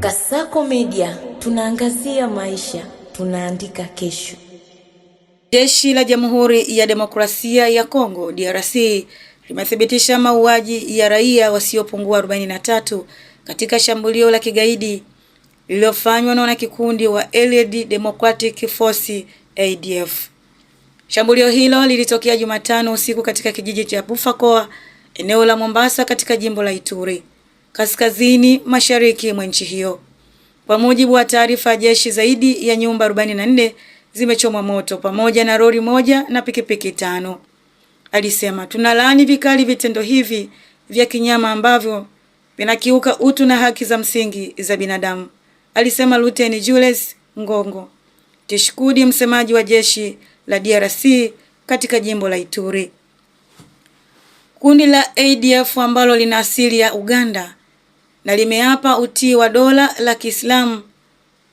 Kasako Media, tunaangazia maisha, tunaandika kesho. Jeshi la Jamhuri ya Demokrasia ya Kongo DRC limethibitisha mauaji ya raia wasiopungua 43 katika shambulio la kigaidi lililofanywa na kikundi wa Allied Democratic Force ADF. Shambulio hilo lilitokea Jumatano usiku katika kijiji cha Bufakoa, eneo la Mombasa katika jimbo la Ituri, kaskazini mashariki mwa nchi hiyo. Kwa mujibu wa taarifa ya jeshi, zaidi ya nyumba 44 zimechomwa moto pamoja na lori moja na pikipiki 5. Alisema, tunalaani vikali vitendo hivi vya kinyama ambavyo vinakiuka utu na haki za msingi za binadamu, alisema Luteni Jules Ngongo Tishikudi, msemaji wa jeshi la DRC katika jimbo la Ituri. Kundi la ADF ambalo lina asili ya Uganda na limeapa utii wa dola la Kiislamu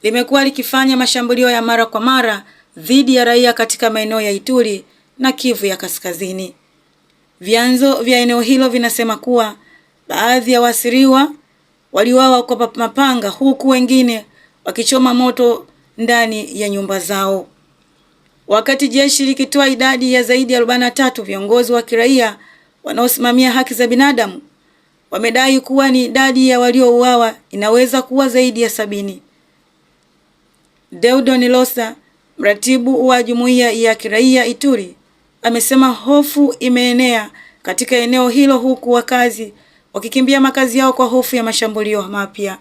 limekuwa likifanya mashambulio ya mara kwa mara dhidi ya raia katika maeneo ya Ituri na Kivu ya Kaskazini. Vyanzo vya eneo hilo vinasema kuwa baadhi ya wasiriwa waliuawa kwa mapanga huku wengine wakichoma moto ndani ya nyumba zao. Wakati jeshi likitoa idadi ya zaidi ya 43, viongozi wa kiraia wanaosimamia haki za binadamu wamedai kuwa ni idadi ya waliouawa inaweza kuwa zaidi ya 70. Deudon Losa, mratibu wa jumuiya ya kiraia Ituri, amesema hofu imeenea katika eneo hilo huku wakazi wakikimbia makazi yao kwa hofu ya mashambulio mapya.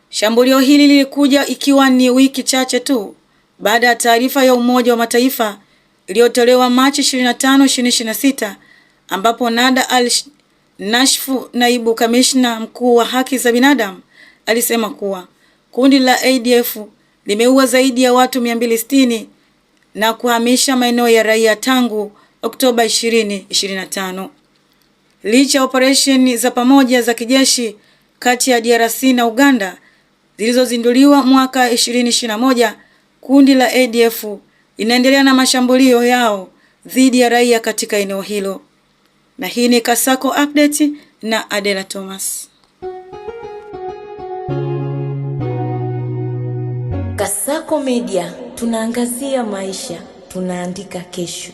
Shambulio hili lilikuja ikiwa ni wiki chache tu baada ya taarifa ya Umoja wa Mataifa iliyotolewa Machi 25, 2026 ambapo Nada Al-Nashfu, naibu kamishna mkuu wa haki za binadamu, alisema kuwa kundi la ADF limeua zaidi ya watu 260 na kuhamisha maeneo ya raia tangu Oktoba 2025. Licha ya operesheni za pamoja za kijeshi kati ya DRC na Uganda zilizozinduliwa mwaka 2021, kundi la ADF linaendelea na mashambulio yao dhidi ya raia katika eneo hilo. Na hii ni Kasako Update na Adela Thomas. Kasako Media, tunaangazia maisha, tunaandika kesho.